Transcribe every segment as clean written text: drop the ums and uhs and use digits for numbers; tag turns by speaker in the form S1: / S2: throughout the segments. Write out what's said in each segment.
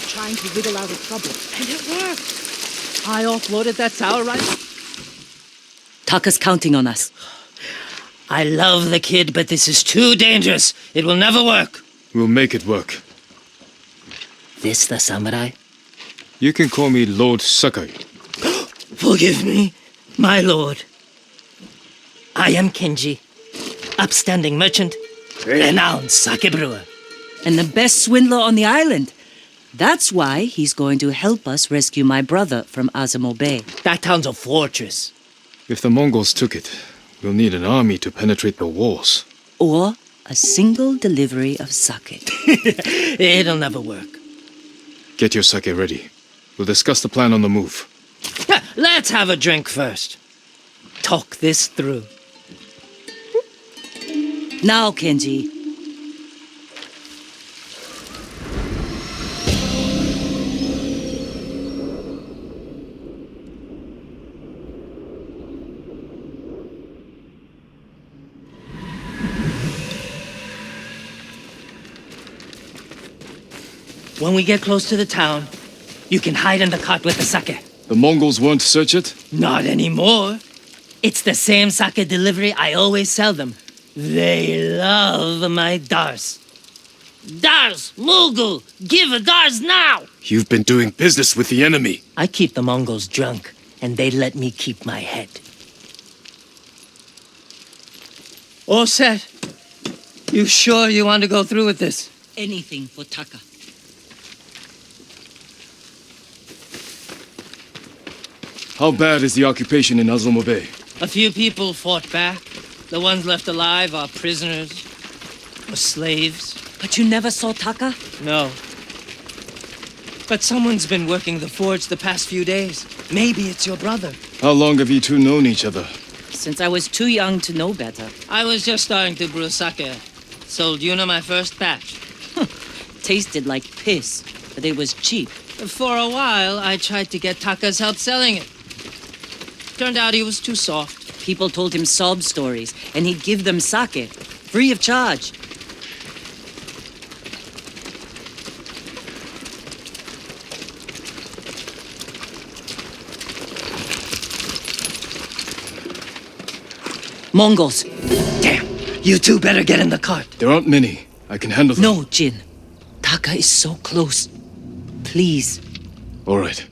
S1: trying to wiggle out of trouble.
S2: And it worked.
S1: I offloaded that tower right...
S3: Taka's counting on us.
S2: I love the kid, but this is too dangerous. It will never work.
S4: We'll make it work.
S2: This the samurai?
S4: You can call me Lord Sakai.
S2: Forgive me, my lord. I am Kenji, upstanding merchant, renowned sake brewer.
S3: And the best swindler on the island. That's why he's going to help us rescue my brother from Azamo Bay.
S2: That town's a fortress.
S4: If the Mongols took it, we'll need an army to penetrate the walls.
S3: Or a single delivery of sake.
S2: It'll never work.
S4: Get your sake ready. We'll discuss the plan on the move.
S2: Let's have a drink first. Talk this through.
S3: Now, Kenji.
S2: When we get close to the town, you can hide in the cart with the sake.
S4: The Mongols won't search it?
S2: Not anymore. It's the same sake delivery I always sell them. They love my dars. Dars, Mogul, give a dars now!
S4: You've been doing business with the enemy.
S2: I keep the Mongols drunk, and they let me keep my head. All set. You sure you want to go through with this?
S3: Anything for Taka.
S4: How bad is the occupation in Azamo Bay?
S2: A few people fought back. The ones left alive are prisoners or slaves.
S3: But you never saw Taka?
S2: No. But someone's been working the forge the past few days. Maybe it's your brother.
S4: How long have you two known each other?
S3: Since I was too young to know better.
S2: I was just starting to brew sake. Sold Yuna my first batch.
S3: Tasted like piss, but it was cheap.
S2: For a while, I tried to get Taka's help selling it. Turned out he was too soft.
S3: People told him sob stories, and he'd give them sake, free of charge. Mongols.
S2: Damn, you two better get in the cart.
S4: There aren't many. I can handle them.
S3: No, Jin. Taka is so close. Please.
S4: All right.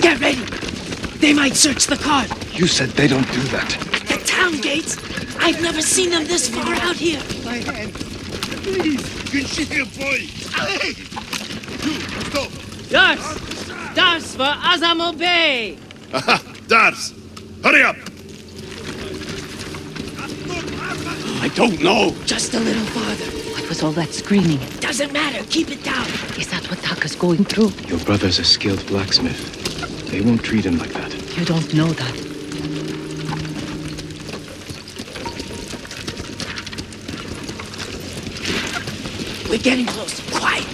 S2: Get ready. They might search the cart.
S5: You said they don't do that.
S2: The town gates? I've never seen them this far out here.
S5: My hand. Please. Good shit, boy. Hey! You, stop.
S2: Dars! Dars for Azamo Bay!
S5: Aha, Dars. Hurry up. I don't know.
S2: Just a little farther.
S3: What was all that screaming?
S2: Doesn't matter. Keep it down.
S3: Is that what Taka's going through?
S4: Your brother's a skilled blacksmith. They won't treat him like that.
S3: You don't know that.
S2: We're getting close. Quiet.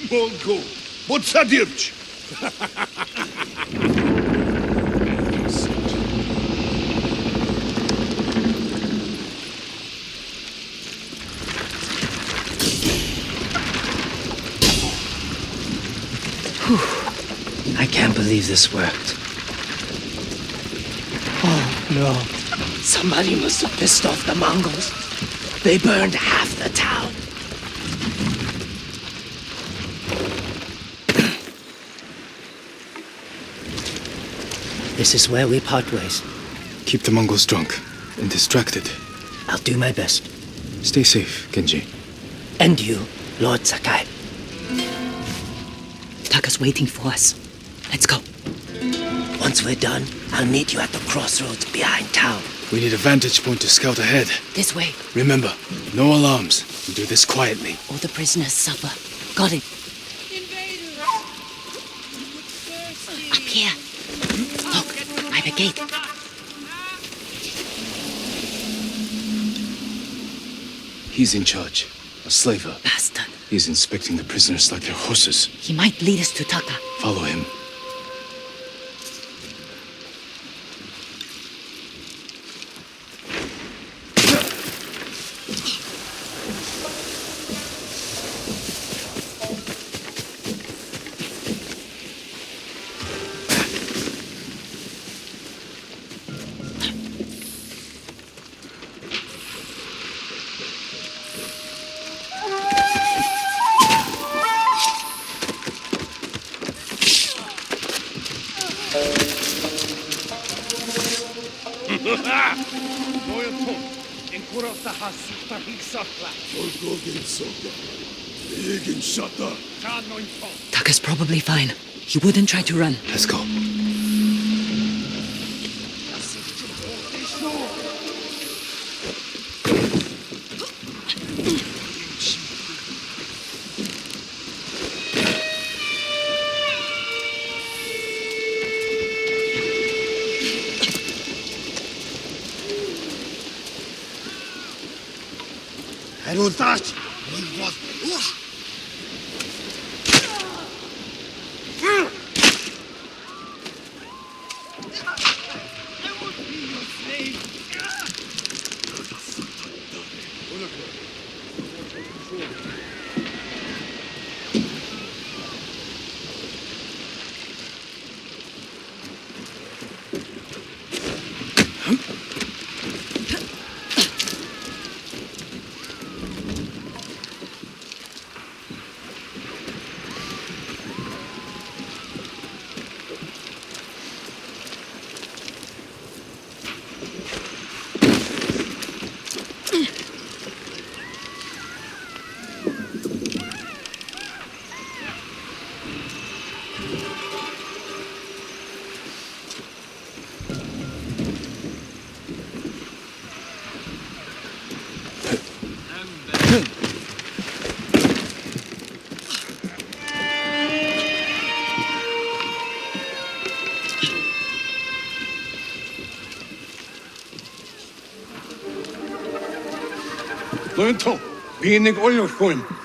S5: Mongo. What's that, Dirch?
S2: I can't believe this worked. Oh, no. Somebody must have pissed off the Mongols. They burned half the town. This is where we part ways.
S4: Keep the Mongols drunk and distracted.
S2: I'll do my best.
S4: Stay safe, Kenji.
S2: And you, Lord Sakai.
S3: Taka's waiting for us. Let's go.
S2: Once we're done, I'll meet you at the crossroads behind town.
S4: We need a vantage point to scout ahead.
S3: This way.
S4: Remember, no alarms. We do this quietly.
S3: All the prisoners suffer. Got it. Up here. Look, by the gate.
S4: He's in charge. A slaver.
S3: Bastard.
S4: He's inspecting the prisoners like they're horses.
S3: He might lead us to Taka.
S4: Follow him.
S3: Taka's probably fine. He wouldn't try to run.
S4: Let's go.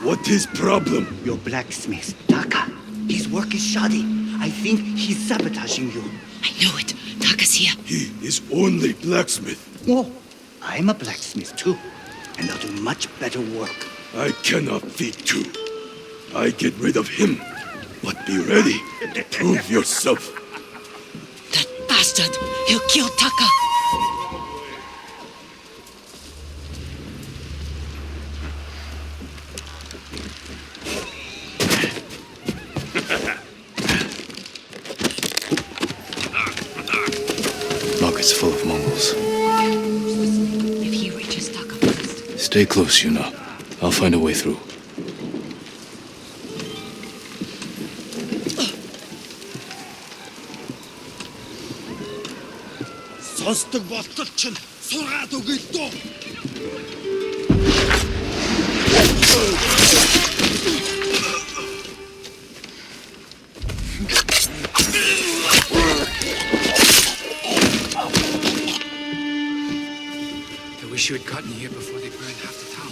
S5: What is problem?
S6: Your blacksmith, Taka. His work is shoddy. I think he's sabotaging you.
S3: I knew it. Taka's here.
S5: He is only blacksmith.
S6: Oh, I'm a blacksmith too. And I'll do much better work.
S5: I cannot feed two. I get rid of him. But be ready to prove yourself.
S3: That bastard! He'll kill Taka!
S4: Market's full of Mongols.
S3: If he reaches Taka first.
S4: Stay close, Yuna. I'll find a way through.
S5: Сонсдог болтол чинь сургаад өгье дөө.
S7: I wish you had gotten here before they burned half the town.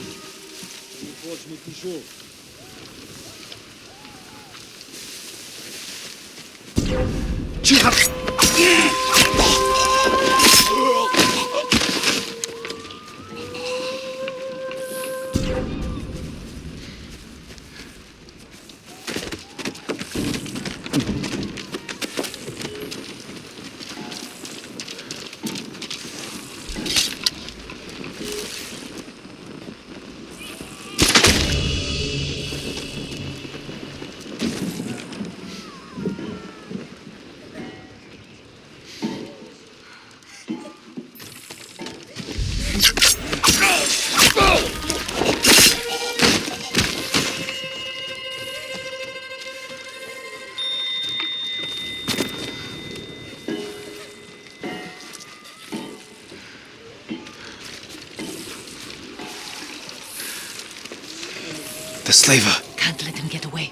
S4: The slaver.
S3: Can't let him get away.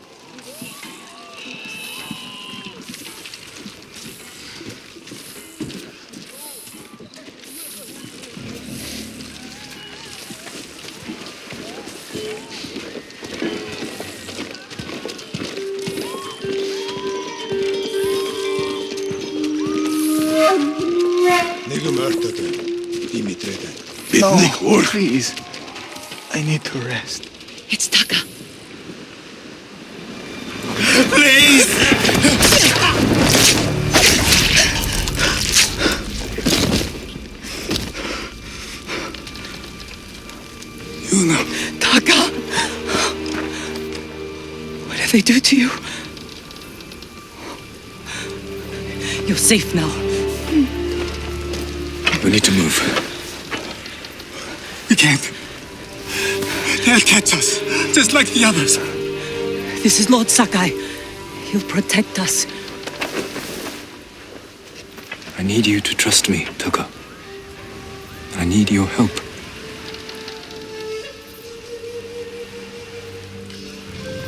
S5: Please. I need to rest.
S3: It's Taka.
S6: Taka! What did they do to you?
S3: You're safe now.
S4: We need to move.
S7: We can't. They'll catch us, just like the others.
S3: This is Lord Sakai. He'll protect us.
S4: I need you to trust me, Taka. I need your help.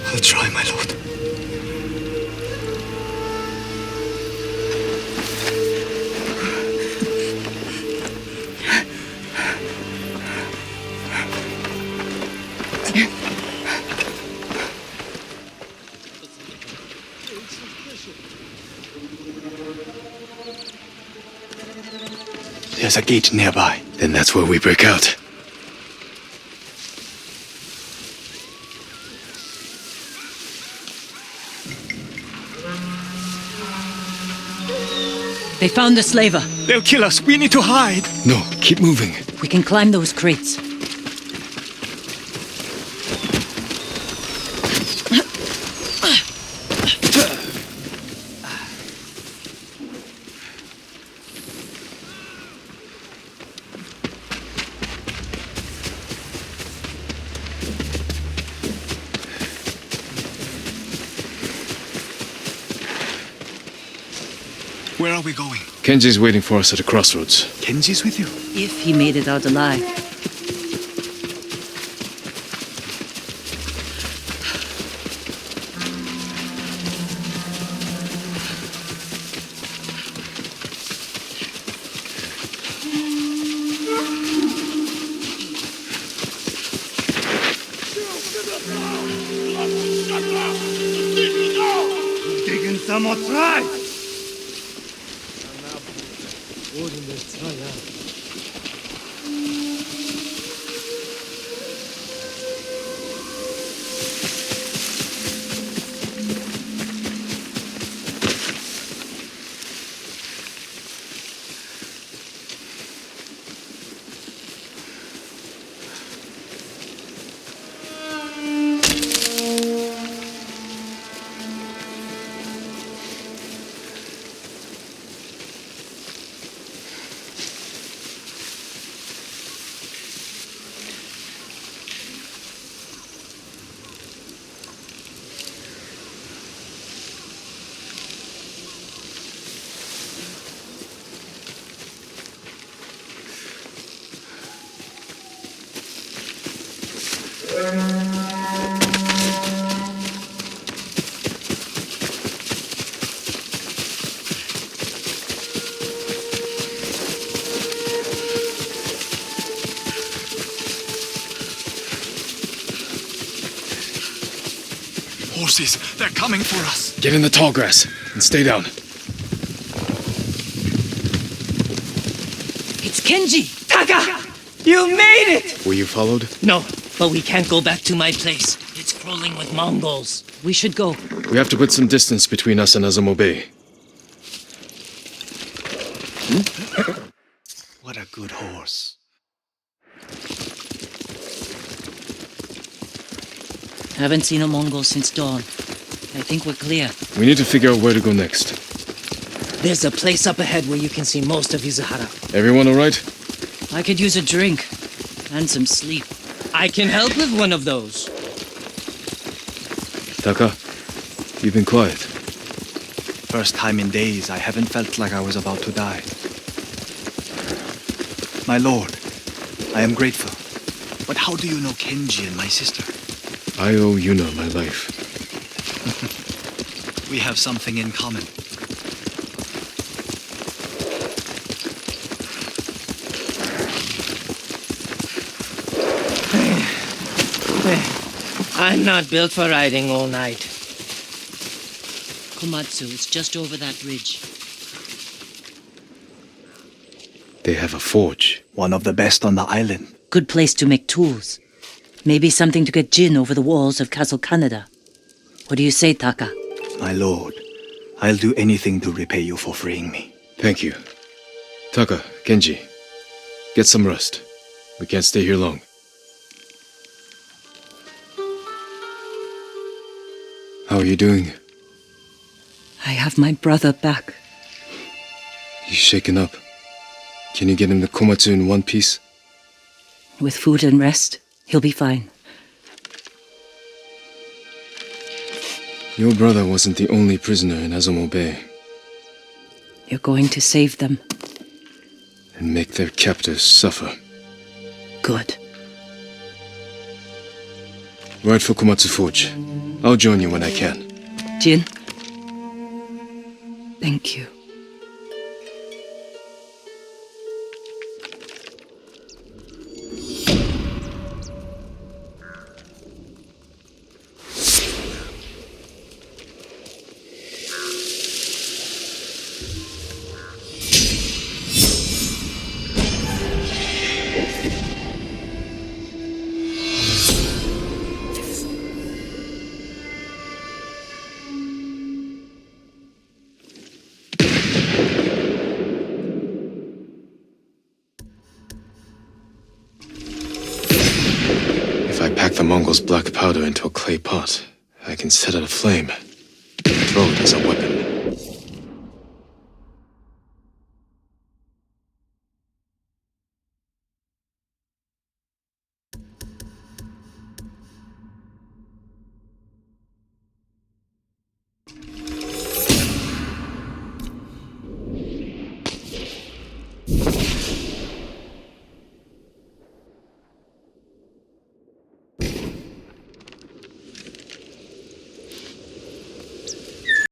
S7: I'll try, my lord.
S5: There's a gate nearby.
S4: Then that's where we break out.
S3: They found the slaver.
S7: They'll kill us. We need to hide.
S4: No, keep moving.
S3: We can climb those crates.
S7: Where are we going?
S4: Kenji's waiting for us at a crossroads.
S7: Kenji's with you?
S3: If he made it out alive.
S5: Digging some more try.
S7: Horses, they're coming for us.
S4: Get in the tall grass and stay down.
S3: It's Kenji!
S2: Taka! You made it!
S4: Were you followed?
S2: No, but we can't go back to my place. It's crawling with Mongols.
S3: We should go.
S4: We have to put some distance between us and Azamo Bay.
S7: What a good horse.
S3: Haven't seen a Mongol since dawn. I think we're clear.
S4: We need to figure out where to go next.
S2: There's a place up ahead where you can see most of Izuhara.
S4: Everyone all right?
S3: I could use a drink. And some sleep.
S2: I can help with one of those.
S4: Taka, you've been quiet.
S8: First time in days, I haven't felt like I was about to die. My lord, I am grateful. But how do you know Kenji and my sister?
S4: I owe Yuna my life.
S8: We have something in common.
S2: I'm not built for riding all night.
S3: Komatsu, it's just over that ridge.
S4: They have a forge.
S8: One of the best on the island.
S3: Good place to make tools. Maybe something to get Jin over the walls of Castle Canada. What do you say, Taka?
S8: My lord, I'll do anything to repay you for freeing me.
S4: Thank you. Taka, Genji, get some rest. We can't stay here long. How are you doing?
S3: I have my brother back.
S4: He's shaken up. Can you get him to Komatsu in one piece?
S3: With food and rest, he'll be fine.
S4: Your brother wasn't the only prisoner in Azumo Bay.
S3: You're going to save them.
S4: And make their captors suffer.
S3: Good.
S4: Ride for Komatsu Forge. I'll join you when I can.
S3: Jin? Thank you.
S4: If I pack the Mongols' black powder into a clay pot, I can set it aflame. Throw it as a weapon.